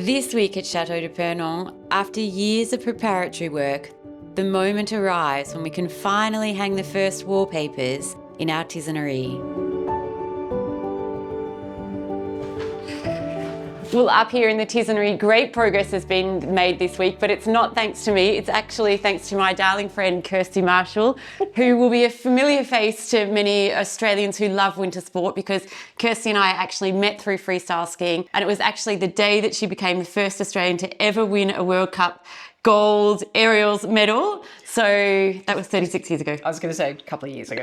This week at Château de Pernon, after years of preparatory work, the moment arrives when we can finally hang the first wallpapers in our tisanerie. Well, up here in the tisanerie, great progress has been made this week, but it's not thanks to me. It's actually thanks to my darling friend, Kirsty Marshall, who will be a familiar face to many Australians who love winter sport, because Kirsty and I actually met through freestyle skiing, and it was actually the day that she became the first Australian to ever win a World Cup gold aerials medal. So that was 36 years ago. I was going to say a couple of years ago.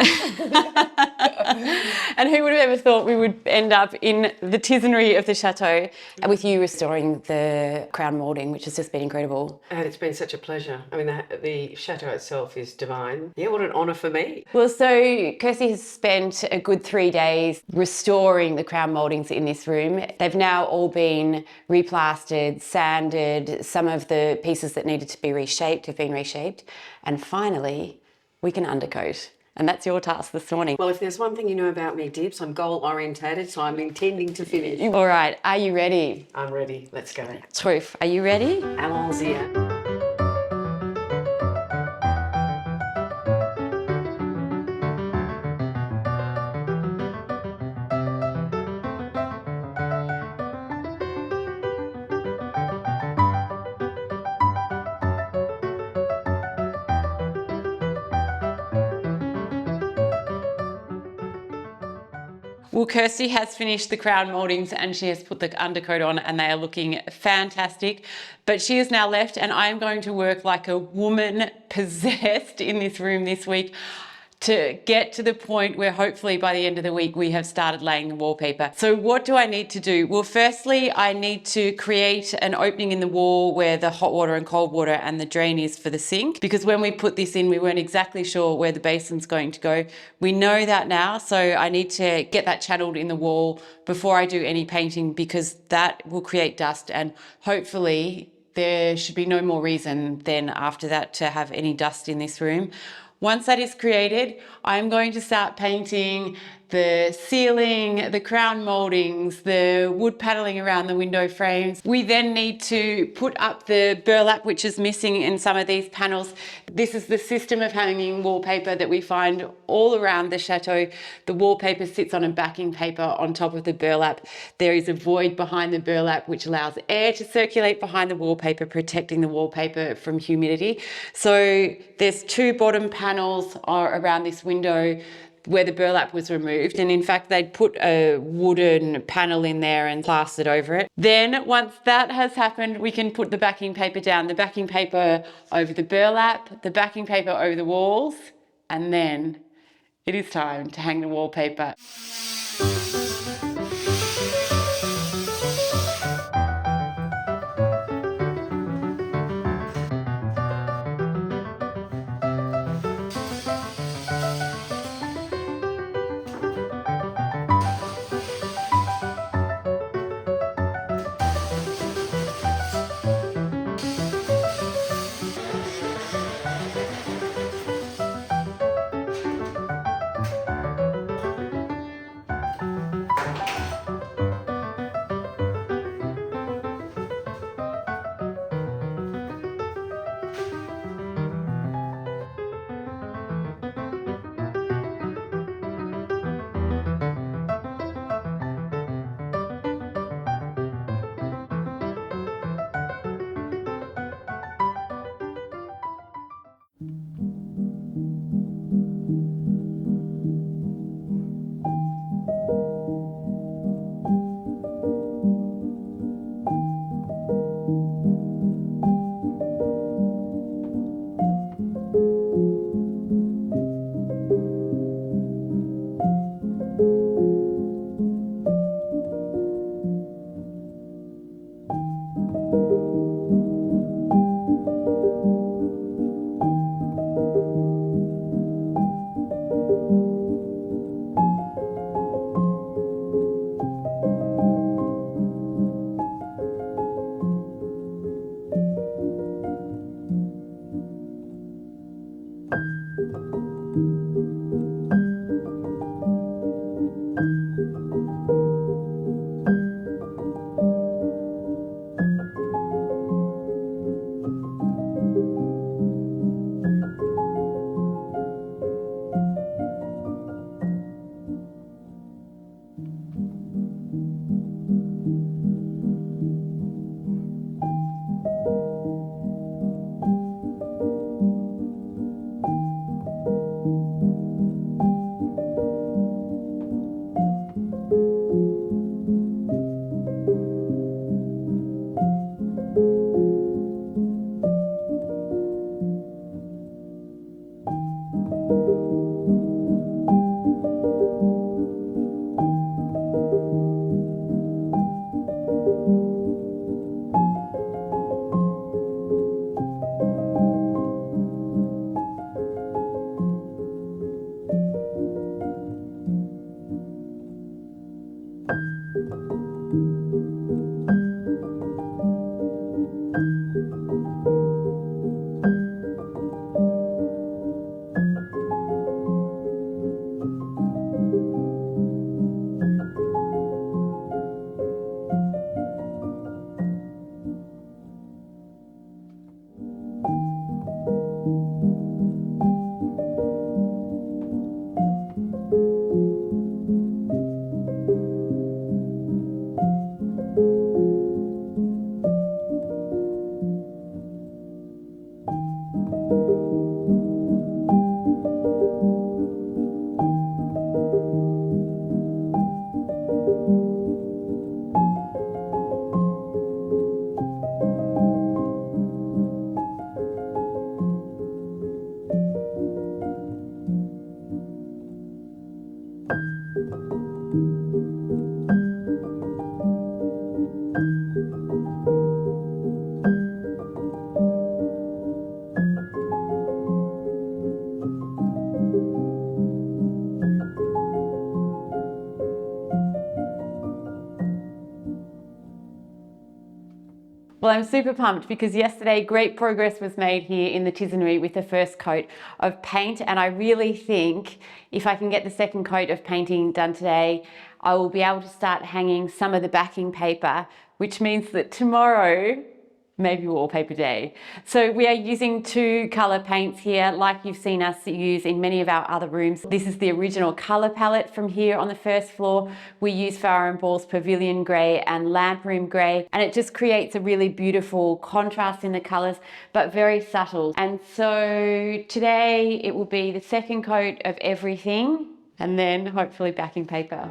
And who would have ever thought we would end up in the tisanerie of the chateau, and with you restoring the crown moulding, which has just been incredible. And it's been such a pleasure. I mean, the chateau itself is divine. Yeah, what an honour for me. Well, so Kirsty has spent a good 3 days restoring the crown mouldings in this room. They've now all been replastered, sanded, some of the pieces that needed to be reshaped have been reshaped, and finally we can undercoat. And that's your task this morning. Well, if there's one thing you know about me, Dibs, I'm goal-orientated, so I'm intending to finish. All right, are you ready? I'm ready. Let's go. Truth, are you ready? Allons-y. Well, Kirsty has finished the crown mouldings and she has put the undercoat on, and they are looking fantastic. But she is now left, and I am going to work like a woman possessed in this room this week to get to the point where hopefully by the end of the week we have started laying the wallpaper. So what do I need to do? Well, firstly, I need to create an opening in the wall where the hot water and cold water and the drain is for the sink, because when we put this in, we weren't exactly sure where the basin's going to go. We know that now, so I need to get that channeled in the wall before I do any painting, because that will create dust, and hopefully there should be no more reason then after that to have any dust in this room. Once that is created, I'm going to start painting the ceiling, the crown mouldings, the wood paneling around the window frames. We then need to put up the burlap, which is missing in some of these panels. This is the system of hanging wallpaper that we find all around the chateau. The wallpaper sits on a backing paper on top of the burlap. There is a void behind the burlap which allows air to circulate behind the wallpaper, protecting the wallpaper from humidity. So there's two bottom panels around this window where the burlap was removed, and in fact they'd put a wooden panel in there and plastered over it. Then once that has happened, we can put the backing paper down, the backing paper over the burlap, the backing paper over the walls, and then it is time to hang the wallpaper. Well, I'm super pumped because yesterday great progress was made here in the tisanerie with the first coat of paint, and I really think if I can get the second coat of painting done today, I will be able to start hanging some of the backing paper, which means that tomorrow maybe wallpaper day. So we are using 2 color paints here, like you've seen us use in many of our other rooms. This is the original color palette from here on the first floor. We use Farrow & Ball's Pavilion Grey and Lamp Room Grey, and it just creates a really beautiful contrast in the colors, but very subtle. And so today it will be the second coat of everything, and then hopefully backing paper.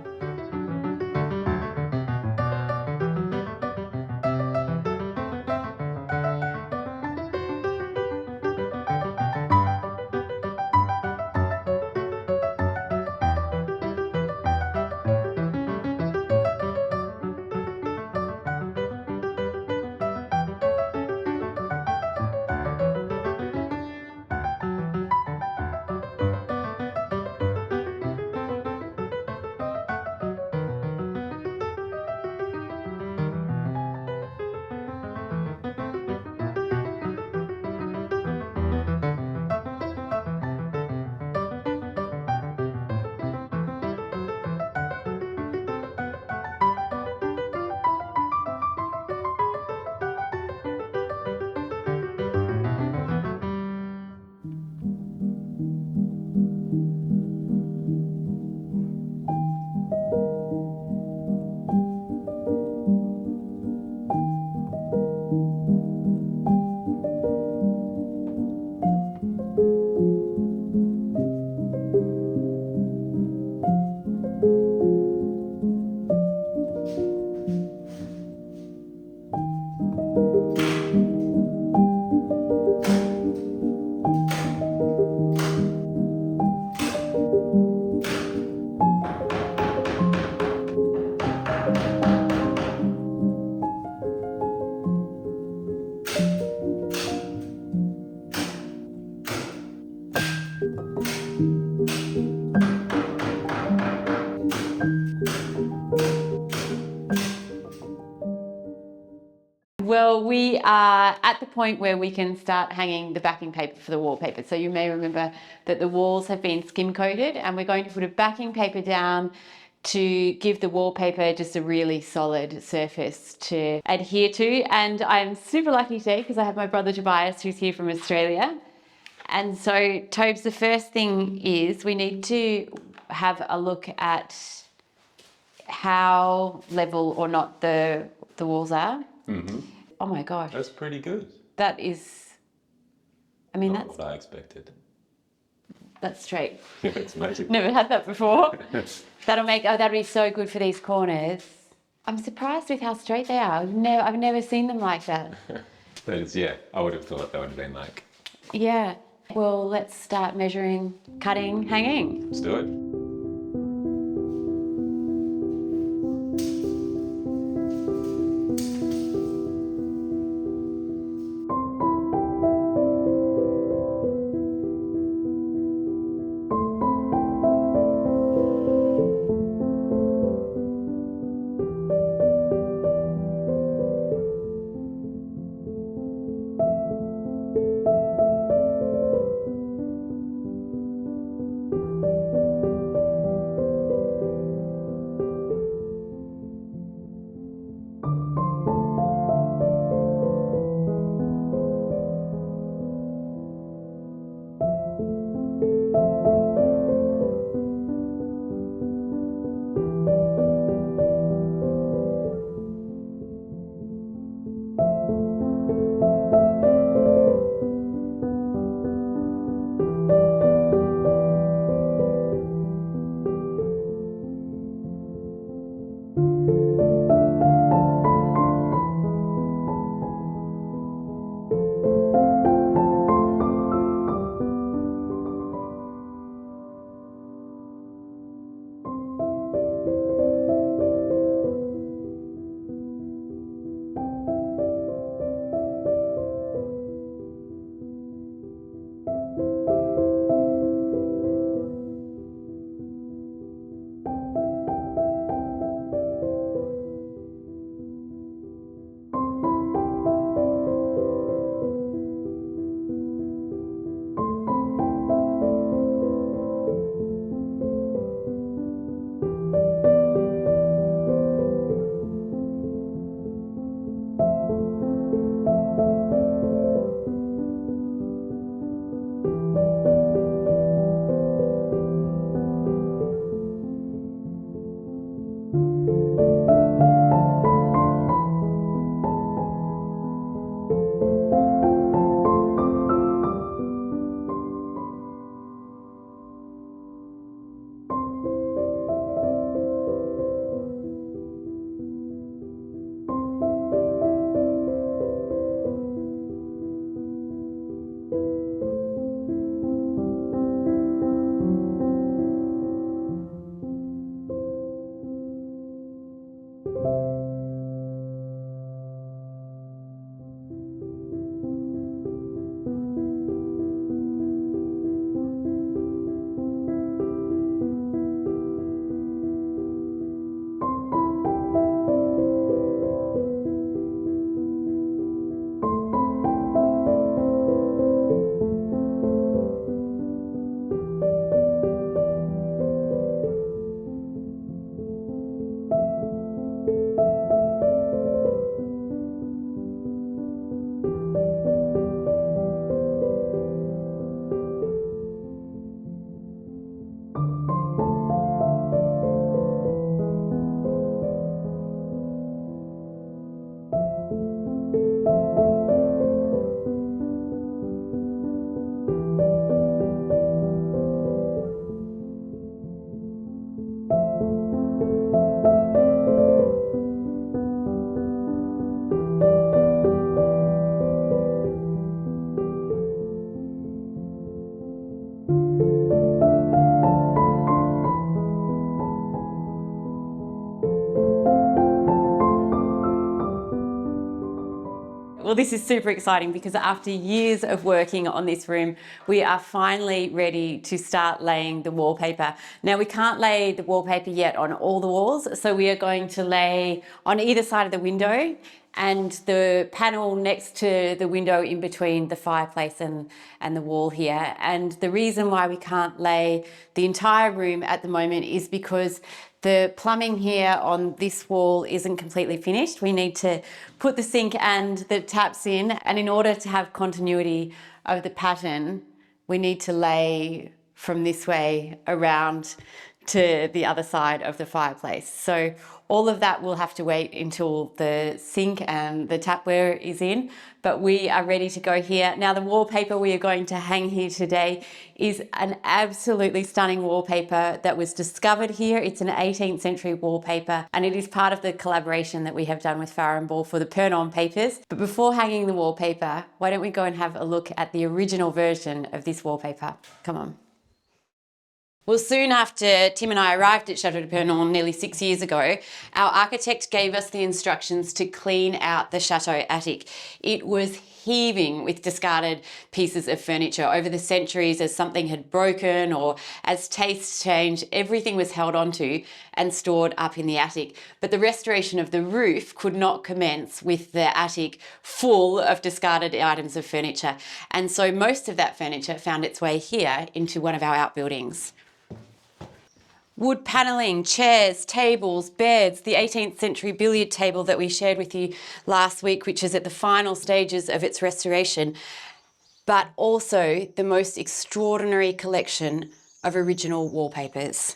Well, we are at the point where we can start hanging the backing paper for the wallpaper. So you may remember that the walls have been skim coated, and we're going to put a backing paper down to give the wallpaper just a really solid surface to adhere to. And I'm super lucky today because I have my brother Tobias, who's here from Australia. And so, Tobes, the first thing is we need to have a look at how level or not the walls are. Mm-hmm. Oh my gosh. That's pretty good. That is, I mean, Not that's what I expected. that's straight. It's magic. Never had that before. That'll be so good for these corners. I'm surprised with how straight they are. I've never seen them like that. That is, yeah, I would have thought that would have been like. Yeah. Well, let's start measuring, cutting, hanging. Let's do it. Well, this is super exciting because after years of working on this room, we are finally ready to start laying the wallpaper. Now, we can't lay the wallpaper yet on all the walls, so we are going to lay on either side of the window and the panel next to the window in between the fireplace and the wall here. And the reason why we can't lay the entire room at the moment is because the plumbing here on this wall isn't completely finished. We need to put the sink and the taps in, and in order to have continuity of the pattern, we need to lay from this way around to the other side of the fireplace. So all of that will have to wait until the sink and the tapware is in, but we are ready to go here. Now, the wallpaper we are going to hang here today is an absolutely stunning wallpaper that was discovered here. It's an 18th century wallpaper, and it is part of the collaboration that we have done with Farrow for the Pernon papers. But before hanging the wallpaper, why don't we go and have a look at the original version of this wallpaper? Come on. Well, soon after Tim and I arrived at Château de Pernon nearly 6 years ago, our architect gave us the instructions to clean out the chateau attic. It was heaving with discarded pieces of furniture. Over the centuries, as something had broken or as tastes changed, everything was held onto and stored up in the attic. But the restoration of the roof could not commence with the attic full of discarded items of furniture. And so most of that furniture found its way here into one of our outbuildings. Wood panelling, chairs, tables, beds, the 18th century billiard table that we shared with you last week, which is at the final stages of its restoration, but also the most extraordinary collection of original wallpapers.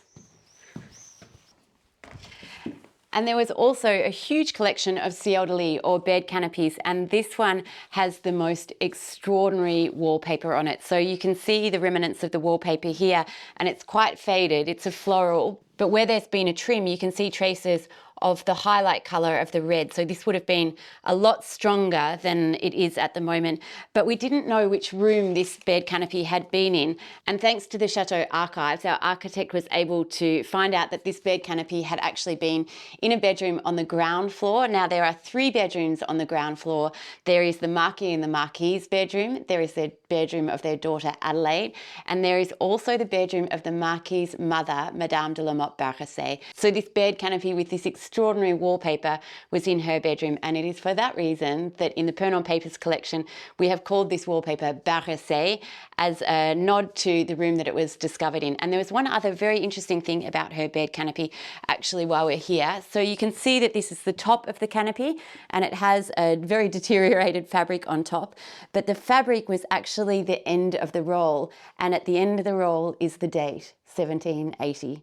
And there was also a huge collection of ciel de lit or bed canopies, and this one has the most extraordinary wallpaper on it. So you can see the remnants of the wallpaper here, and it's quite faded. It's a floral, But where there's been a trim, you can see traces of the highlight colour of the red. So this would have been a lot stronger than it is at the moment. But we didn't know which room this bed canopy had been in. And thanks to the Château archives, our architect was able to find out that this bed canopy had actually been in a bedroom on the ground floor. Now there are 3 bedrooms on the ground floor. There is the Marquis and the Marquise bedroom. There is the bedroom of their daughter Adelaide. And there is also the bedroom of the Marquis's mother, Madame de la Motte-Barrasset. So this bed canopy with this extraordinary wallpaper was in her bedroom, and it is for that reason that in the Pernod Papers collection we have called this wallpaper Barrasset as a nod to the room that it was discovered in. And there was one other very interesting thing about her bed canopy actually while we're here. So you can see that this is the top of the canopy and it has a very deteriorated fabric on top, but the fabric was actually the end of the roll, and at the end of the roll is the date 1780.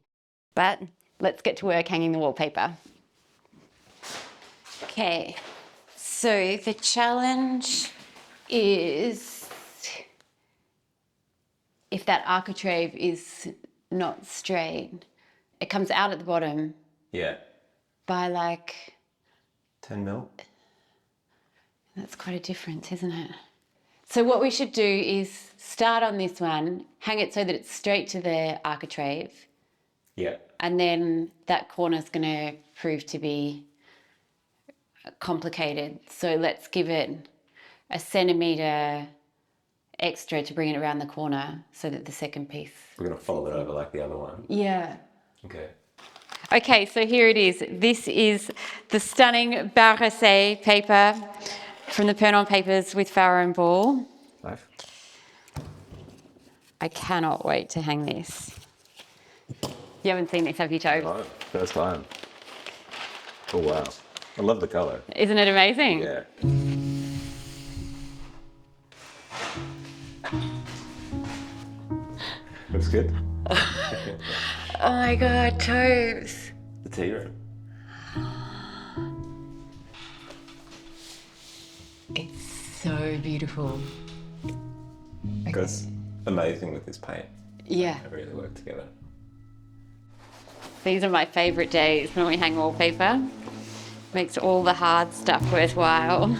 But let's get to work hanging the wallpaper. Okay, so the challenge is if that architrave is not straight, it comes out at the bottom Yeah. by like 10 mil. That's quite a difference, isn't it? So what we should do is start on this one, hang it so that it's straight to the architrave, Yeah. and then that corner's going to prove to be complicated. So let's give it a centimetre extra to bring it around the corner so that the second piece... We're going to fold it over like the other one. Yeah. Okay. Okay, so here it is. This is the stunning Barrasset paper from the Pernod Papers with Farrow and Ball. Nice. I cannot wait to hang this. You haven't seen this, have you, Toad? No, first time. Oh, wow. I love the colour. Isn't it amazing? Yeah. Looks good. Oh my God, Toes. The tea room. It's so beautiful. Okay. Goes amazing with this paint. Yeah. They really work together. These are my favourite days when we hang wallpaper. Makes all the hard stuff worthwhile.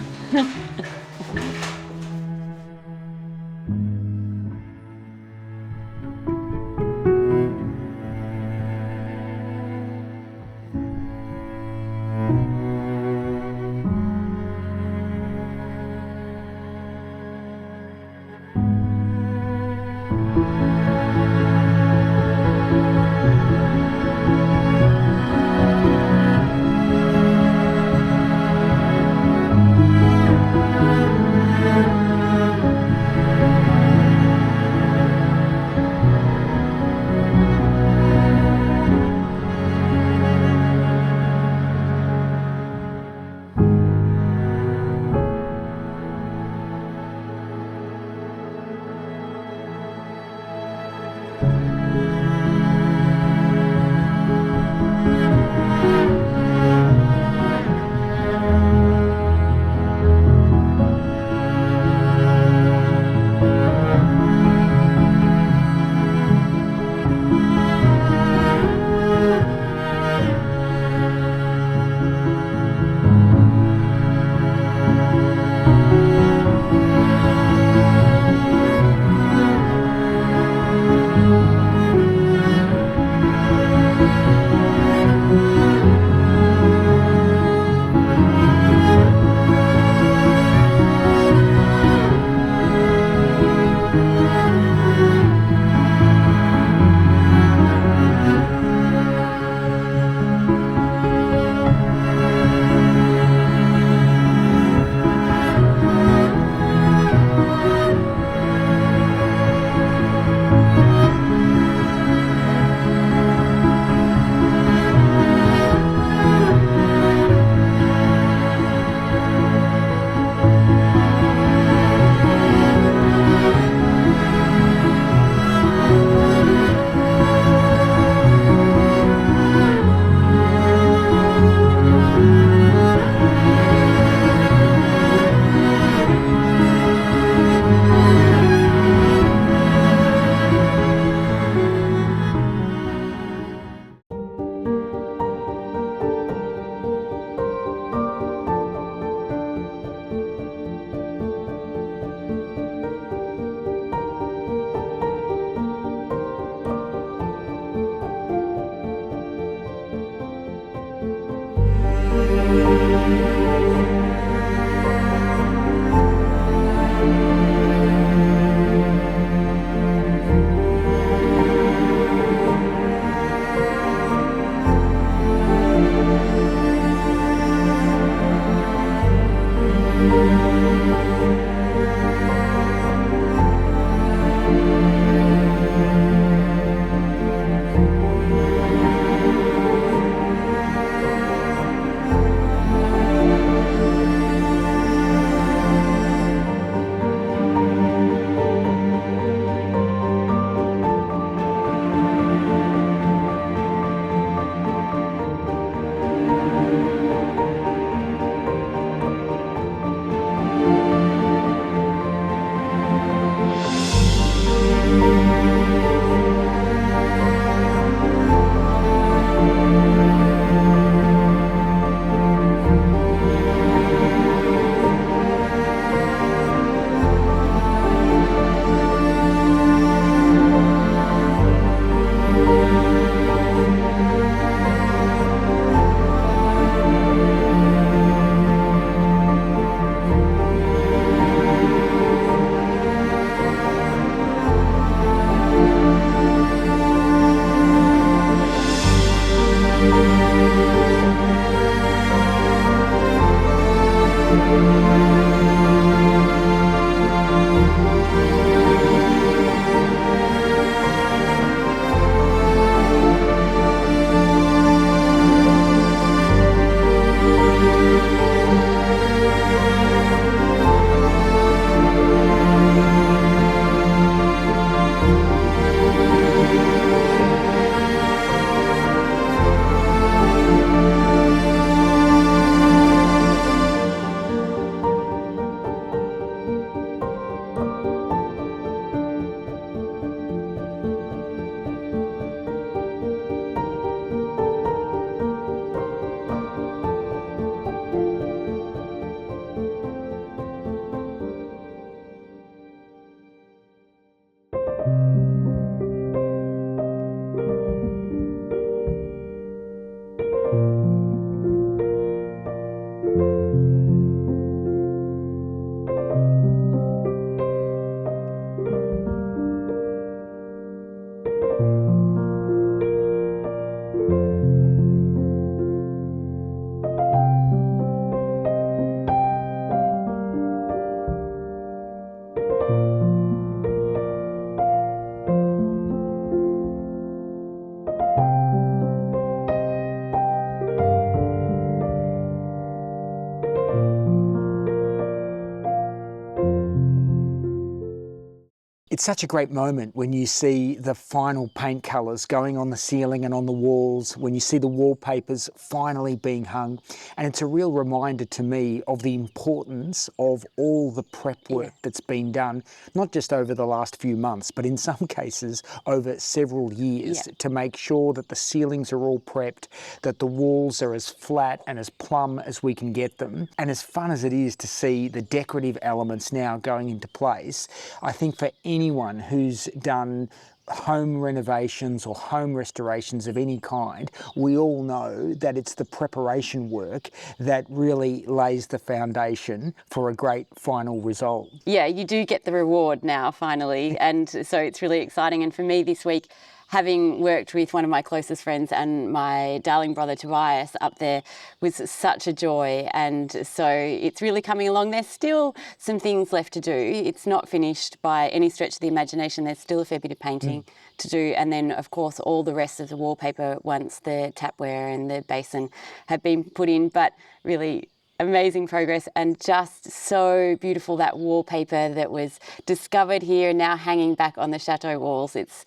It's such a great moment when you see the final paint colours going on the ceiling and on the walls, when you see the wallpapers finally being hung. And it's a real reminder to me of the importance of all the prep work that's been done, not just over the last few months, but in some cases over several years, to make sure that the ceilings are all prepped, that the walls are as flat and as plumb as we can get them. And as fun as it is to see the decorative elements now going into place, I think for anyone who's done home renovations or home restorations of any kind, we all know that it's the preparation work that really lays the foundation for a great final result. Yeah, you do get the reward now finally, and so it's really exciting. And for me this week, having worked with one of my closest friends and my darling brother Tobias up there was such a joy. And so it's really coming along. There's still some things left to do. It's not finished by any stretch of the imagination. There's still a fair bit of painting to do. And then, of course, all the rest of the wallpaper once the tapware and the basin have been put in. But really amazing progress, and just so beautiful, that wallpaper that was discovered here and now hanging back on the chateau walls. It's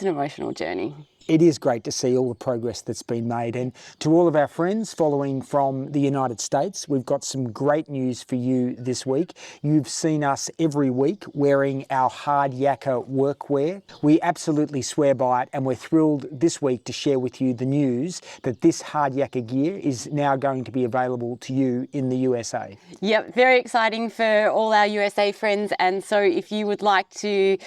an emotional journey. It is great to see all the progress that's been made. And to all of our friends following from the United States, we've got some great news for you this week. You've seen us every week wearing our hard Yakka workwear. We absolutely swear by it, and we're thrilled this week to share with you the news that this hard Yakka gear is now going to be available to you in the USA. Yep, very exciting for all our USA friends. And so if you would like to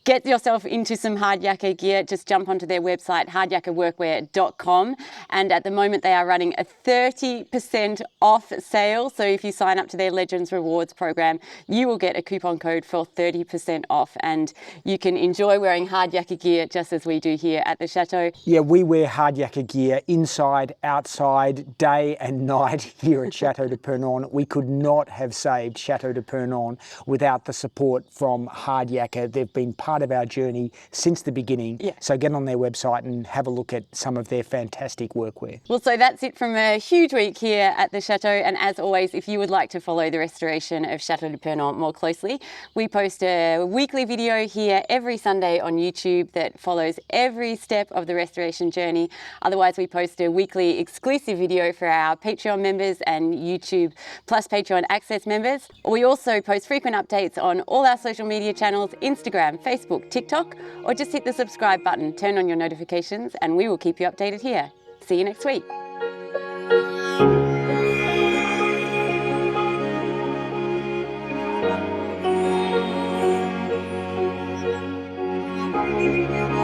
get yourself into some hard Yakka gear, just jump onto their website, hardyakkaworkwear.com. And at the moment they are running a 30% off sale. So if you sign up to their Legends Rewards program, you will get a coupon code for 30% off. And you can enjoy wearing hard Yakka gear just as we do here at the Château. Yeah, we wear hard Yakka gear inside, outside, day and night here at Château de Pernon. We could not have saved Château de Pernon without the support from hard Yakka. They've been part of our journey since the beginning. Yeah. So get on their website and have a look at some of their fantastic workwear. Well, so that's it from a huge week here at the Château. And as always, if you would like to follow the restoration of Château de Pernon more closely, we post a weekly video here every Sunday on YouTube that follows every step of the restoration journey. Otherwise, we post a weekly exclusive video for our Patreon members and YouTube Plus Patreon Access members. We also post frequent updates on all our social media channels, Instagram, Facebook, TikTok, or just hit the subscribe button, turn on your notifications, and we will keep you updated here. See you next week. Thank you.